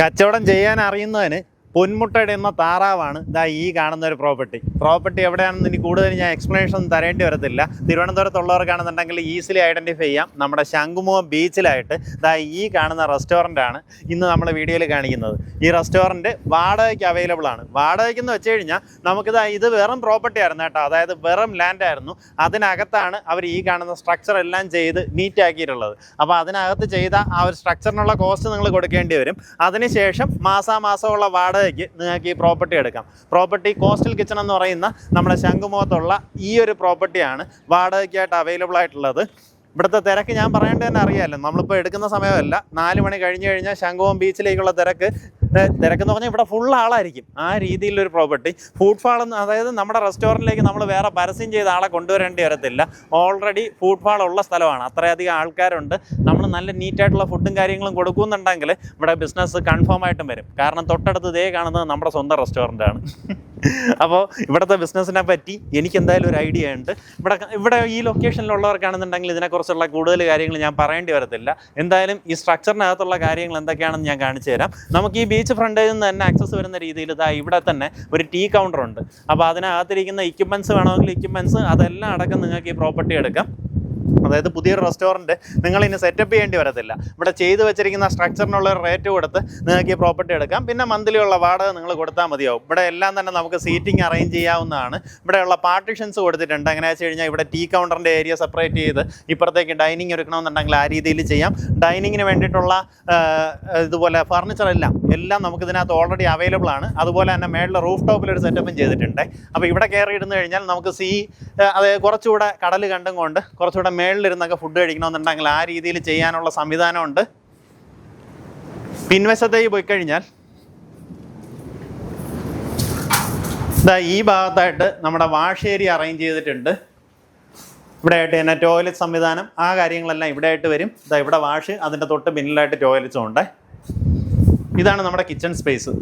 കച്ചവടം ചെയ്യാൻ അറിയുന്നതിന് പൊന്മുട്ടയുടെ എന്ന താറാവാണ് ഇതാ ഈ കാണുന്ന ഒരു പ്രോപ്പർട്ടി എവിടെയാണെന്ന് ഇനി കൂടുതൽ ഞാൻ എക്സ്പ്ലനേഷൻ ഒന്നും തരേണ്ടി വരത്തില്ല. തിരുവനന്തപുരത്തുള്ളവർക്കാണെന്നുണ്ടെങ്കിൽ ഈസിലി ഐഡൻറ്റിഫൈ ചെയ്യാം. നമ്മുടെ ശംഖുമുഖം ബീച്ചിലായിട്ട് ഇതാ ഈ കാണുന്ന റെസ്റ്റോറൻ്റാണ് ഇന്ന് നമ്മൾ വീഡിയോയിൽ കാണിക്കുന്നത്. ഈ റെസ്റ്റോറൻറ്റ് വാടകയ്ക്ക് അവൈലബിൾ ആണ്. വാടകയ്ക്കെന്ന് വെച്ച് കഴിഞ്ഞാൽ ഇത് വെറും പ്രോപ്പർട്ടി ആയിരുന്നു കേട്ടോ, അതായത് വെറും ലാൻഡായിരുന്നു. അതിനകത്താണ് അവർ ഈ കാണുന്ന സ്ട്രക്ചർ എല്ലാം ചെയ്ത് നീറ്റാക്കിയിട്ടുള്ളത്. അപ്പോൾ അതിനകത്ത് ചെയ്ത ആ ഒരു സ്ട്രക്ചറിനുള്ള കോസ്റ്റ് നിങ്ങൾ കൊടുക്കേണ്ടി വരും. അതിനുശേഷം മാസാമാസമുള്ള വാടക നിങ്ങൾക്ക് ഈ പ്രോപ്പർട്ടി എടുക്കാം. പ്രോപ്പർട്ടി കോസ്റ്റൽ കിച്ചൺ എന്ന് പറയുന്ന നമ്മുടെ ശംഖുമുഖത്തുള്ള ഈ ഒരു പ്രോപ്പർട്ടിയാണ് വാടകയ്ക്കായിട്ട് അവൈലബിൾ ആയിട്ടുള്ളത്. ഇവിടുത്തെ തിരക്ക് ഞാൻ പറയേണ്ടത് തന്നെ അറിയാമല്ലോ, നമ്മളിപ്പോൾ എടുക്കുന്ന സമയമല്ല, 4 മണി കഴിഞ്ഞ് കഴിഞ്ഞാൽ ശംഖുമുഖം ബീച്ചിലേക്കുള്ള തിരക്കെന്ന് പറഞ്ഞാൽ ഇവിടെ ഫുൾ ആളായിരിക്കും. ആ രീതിയിലൊരു പ്രോപ്പർട്ടി. ഫുഡ് ഫാൾ അതായത് നമ്മുടെ റെസ്റ്റോറൻറ്റിലേക്ക് നമ്മൾ വേറെ പരസ്യം ചെയ്ത ആളെ കൊണ്ടുവരേണ്ടി വരത്തില്ല. ഓൾറെഡി ഫുഡ് ഫാൾ ഉള്ള സ്ഥലമാണ്. അത്രയധികം ആൾക്കാരുണ്ട്. നമ്മൾ നല്ല നീറ്റായിട്ടുള്ള ഫുഡും കാര്യങ്ങളും കൊടുക്കുന്നുണ്ടെങ്കിൽ ഇവിടെ ബിസിനസ് കൺഫേം ആയിട്ടും വരും. കാരണം തൊട്ടടുത്ത് ഇതേ കാണുന്നത് നമ്മുടെ സ്വന്തം റെസ്റ്റോറൻ്റാണ്. അപ്പോൾ ഇവിടുത്തെ ബിസിനസ്സിനെ പറ്റി എനിക്ക് എന്തായാലും ഒരു ഐഡിയ ഉണ്ട്. ഇവിടെ ഈ ലൊക്കേഷനിലുള്ളവർക്കാണെന്നുണ്ടെങ്കിൽ ഇതിനെക്കുറിച്ചുള്ള കൂടുതൽ കാര്യങ്ങൾ ഞാൻ പറയേണ്ടി വരത്തില്ല. എന്തായാലും ഈ സ്ട്രക്ചറിനകത്തുള്ള കാര്യങ്ങൾ എന്തൊക്കെയാണെന്ന് ഞാൻ കാണിച്ചു തരാം. നമുക്ക് ഈ ബീച്ച് ഫ്രണ്ടിൽ നിന്ന് തന്നെ ആക്സസ് വരുന്ന രീതിയിൽ ഇവിടെ തന്നെ ഒരു ടീ കൗണ്ടർ ഉണ്ട്. അപ്പോൾ അതിനകത്തിരിക്കുന്ന എക്യുപ്മെൻറ്റ്സ് വേണമെങ്കിൽ എക്യുപ്മെൻറ്റ്സ് അതെല്ലാം അടക്കം നിങ്ങൾക്ക് ഈ പ്രോപ്പർട്ടി എടുക്കാം. അതായത് പുതിയൊരു റെസ്റ്റോറൻറ്റ് നിങ്ങളിനി സെറ്റപ്പ് ചെയ്യേണ്ടി വരത്തില്ല. ഇവിടെ ചെയ്തു വെച്ചിരിക്കുന്ന സ്ട്രക്ചറിനുള്ള ഒരു റേറ്റ് കൊടുത്ത് നിങ്ങൾക്ക് ഈ പ്രോപ്പർട്ടി എടുക്കാം. പിന്നെ മന്ത്ലി ഉള്ള വാടക നിങ്ങൾ കൊടുത്താൽ മതിയാവും. ഇവിടെ എല്ലാം തന്നെ നമുക്ക് സീറ്റിംഗ് അറേഞ്ച് ചെയ്യാവുന്നതാണ്. ഇവിടെയുള്ള പാർട്ടീഷൻസ് കൊടുത്തിട്ടുണ്ട്. എങ്ങനെയാണെന്ന് വെച്ച് കഴിഞ്ഞാൽ ഇവിടെ ടീ കൗണ്ടറിൻ്റെ ഏരിയ സെപ്പറേറ്റ് ചെയ്ത് ഇപ്പുറത്തേക്ക് ഡൈനിങ് എടുക്കണമെന്നുണ്ടെങ്കിൽ ആ രീതിയിൽ ചെയ്യാം. ഡൈനിങ്ങിന് വേണ്ടിയിട്ടുള്ള ഇതുപോലെ ഫർണിച്ചർ എല്ലാം നമുക്ക് ഇതിനകത്ത് ഓൾറെഡി അവൈലബിൾ ആണ്. അതുപോലെ തന്നെ മേളിൽ റൂഫ് ടോപ്പിലൊരു സെറ്റപ്പും ചെയ്തിട്ടുണ്ട്. അപ്പോൾ ഇവിടെ കയറി ഇടുന്നു കഴിഞ്ഞാൽ നമുക്ക് അതായത് കുറച്ചുകൂടെ കടൽ കണ്ടും കൊണ്ട് കുറച്ചുകൂടെ മേളിലിരുന്നൊക്കെ ഫുഡ് കഴിക്കണമെന്നുണ്ടെങ്കിൽ ആ രീതിയിൽ ചെയ്യാനുള്ള സംവിധാനമുണ്ട്. പിൻവശത്തേക്ക് പോയി കഴിഞ്ഞാൽ ഈ ഭാഗത്തായിട്ട് നമ്മുടെ വാഷ് ഏരിയ അറേഞ്ച് ചെയ്തിട്ടുണ്ട്. ഇവിടെ ആയിട്ട് തന്നെ ടോയ്ലറ്റ് സംവിധാനം ആ കാര്യങ്ങളെല്ലാം ഇവിടെ ആയിട്ട് വരും. ഇവിടെ വാഷ്, അതിൻ്റെ തൊട്ട് പിന്നിലായിട്ട് ടോയ്ലറ്റ്സും ഉണ്ട്. ഇതാണ് നമ്മുടെ കിച്ചൺ സ്പേസ്.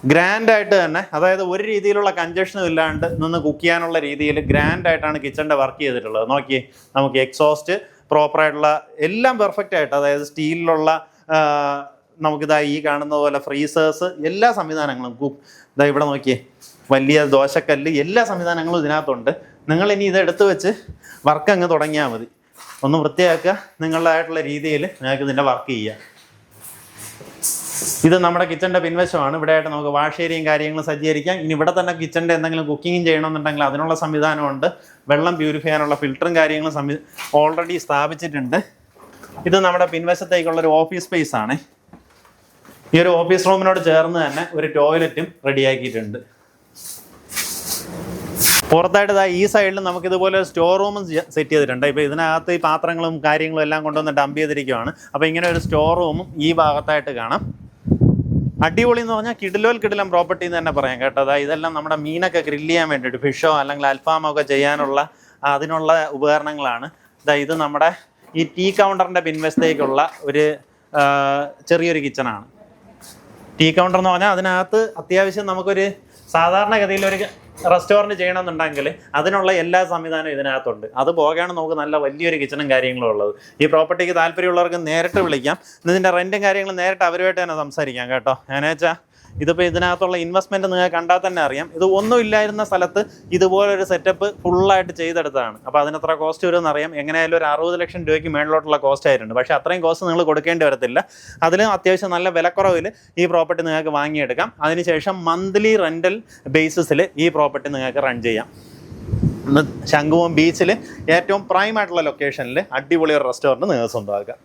ഗ്രാൻഡായിട്ട് തന്നെ, അതായത് ഒരു രീതിയിലുള്ള കൺജഷനും ഇല്ലാണ്ട് നിന്ന് കുക്ക് ചെയ്യാനുള്ള രീതിയിൽ ഗ്രാൻഡായിട്ടാണ് കിച്ചണിൻ്റെ വർക്ക് ചെയ്തിട്ടുള്ളത്. നോക്കിയേ, നമുക്ക് എക്സോസ്റ്റ് പ്രോപ്പറായിട്ടുള്ള എല്ലാം പെർഫെക്റ്റ് ആയിട്ട്, അതായത് സ്റ്റീലിലുള്ള ഈ കാണുന്ന പോലെ ഫ്രീസേഴ്സ്, എല്ലാ സംവിധാനങ്ങളും ഇവിടെ നോക്കിയേ, വലിയ ദോശക്കല്ല്, എല്ലാ സംവിധാനങ്ങളും ഇതിനകത്തുണ്ട്. നിങ്ങളിനി ഇതെടുത്ത് വെച്ച് വർക്ക് അങ്ങ് തുടങ്ങിയാൽ മതി. ഒന്ന് വൃത്തിയാക്കുക, നിങ്ങളുടേതായിട്ടുള്ള രീതിയിൽ നിങ്ങൾക്ക് ഇതിൻ്റെ വർക്ക് ചെയ്യാം. ഇത് നമ്മുടെ കിച്ചണിൻ്റെ പിൻവശമാണ്. ഇവിടെ ആയിട്ട് നമുക്ക് വാഷ് ഏരിയയും കാര്യങ്ങളും സജ്ജീകരിക്കാം. ഇനി ഇവിടെ തന്നെ കിച്ചണിൻ്റെ എന്തെങ്കിലും കുക്കിങ്ങും ചെയ്യണമെന്നുണ്ടെങ്കിൽ അതിനുള്ള സംവിധാനമുണ്ട്. വെള്ളം പ്യൂരിഫൈ ചെയ്യാനുള്ള ഫിൽറ്ററും കാര്യങ്ങളും ഓൾറെഡി സ്ഥാപിച്ചിട്ടുണ്ട്. ഇത് നമ്മുടെ പിൻവശത്തേക്കുള്ളൊരു ഓഫീസ് സ്പേസ് ആണ്. ഈ ഒരു ഓഫീസ് റൂമിനോട് ചേർന്ന് തന്നെ ഒരു ടോയ്ലറ്റും റെഡിയാക്കിയിട്ടുണ്ട്. പുറത്തായിട്ട് ഈ സൈഡിൽ നമുക്കിതുപോലെ സ്റ്റോർ റൂമും സെറ്റ് ചെയ്തിട്ടുണ്ട്. ഇപ്പോൾ ഇതിനകത്ത് ഈ പാത്രങ്ങളും കാര്യങ്ങളും എല്ലാം കൊണ്ടുവന്ന് ഡംപ് ചെയ്തിരിക്കുകയാണ്. അപ്പോൾ ഇങ്ങനെ ഒരു സ്റ്റോർ റൂമും ഈ ഭാഗത്തായിട്ട് കാണാം. അടിപൊളി എന്ന് പറഞ്ഞാൽ കിടിലം പ്രോപ്പർട്ടി എന്ന് തന്നെ പറയാം കേട്ടോ. ഇതെല്ലാം നമ്മുടെ മീനൊക്കെ ഗ്രില്ല് ചെയ്യാൻ വേണ്ടിയിട്ട്, ഫിഷോ അല്ലെങ്കിൽ അൽഫാമോ ഒക്കെ ചെയ്യാനുള്ള അതിനുള്ള ഉപകരണങ്ങളാണ്. ഇത് നമ്മുടെ ഈ ടീ കൗണ്ടറിൻ്റെ പിൻവശത്തേക്കുള്ള ഒരു ചെറിയൊരു കിച്ചണാണ്. ടീ കൗണ്ടർ എന്ന് പറഞ്ഞാൽ അതിനകത്ത് അത്യാവശ്യം നമുക്കൊരു സാധാരണഗതിയിൽ ഒരു റെസ്റ്റോറൻറ്റ് ചെയ്യണമെന്നുണ്ടെങ്കിൽ അതിനുള്ള എല്ലാ സംവിധാനവും ഇതിനകത്തുണ്ട്. അത് പോകെയാണ് നമുക്ക് നല്ല വലിയൊരു കിച്ചണും കാര്യങ്ങളും ഉള്ളത്. ഈ പ്രോപ്പർട്ടിക്ക് താല്പര്യമുള്ളവർക്ക് നേരിട്ട് വിളിക്കാം. ഇതിൻ്റെ റെൻറ്റും കാര്യങ്ങളും നേരിട്ട് അവരുമായിട്ട് തന്നെ സംസാരിക്കാം കേട്ടോ. എന്നു വെച്ചാൽ ഇതിപ്പോൾ ഇതിനകത്തുള്ള ഇൻവെസ്റ്റ്മെൻറ്റ് നിങ്ങൾക്ക് കണ്ടാൽ തന്നെ അറിയാം. ഇത് ഒന്നും ഇല്ലായിരുന്ന സ്ഥലത്ത് ഇതുപോലൊരു സെറ്റപ്പ് ഫുള്ളായിട്ട് ചെയ്തെടുത്തതാണ്. അപ്പോൾ അതിനെത്ര കോസ്റ്റ് വരുമെന്ന് അറിയാം. എങ്ങനെയായാലും ഒരു 60 ലക്ഷം രൂപയ്ക്ക് മേളിലോട്ടുള്ള കോസ്റ്റ് ആയിട്ടുണ്ട്. പക്ഷേ അത്രയും കോസ്റ്റ് നിങ്ങൾ കൊടുക്കേണ്ടി വരത്തില്ല. അതിലും അത്യാവശ്യം നല്ല വിലക്കുറവിൽ ഈ പ്രോപ്പർട്ടി നിങ്ങൾക്ക് വാങ്ങിയെടുക്കാം. അതിനുശേഷം മന്ത്ലി റെൻ്റൽ ബേസിസിൽ ഈ പ്രോപ്പർട്ടി നിങ്ങൾക്ക് റൺ ചെയ്യാം. ശംഖുമുഖം ബീച്ചിൽ ഏറ്റവും പ്രൈം ആയിട്ടുള്ള ലൊക്കേഷനിൽ അടിപൊളി ഒരു റെസ്റ്റോറൻറ്റ് നിങ്ങൾക്ക് സ്വന്തമാക്കാം.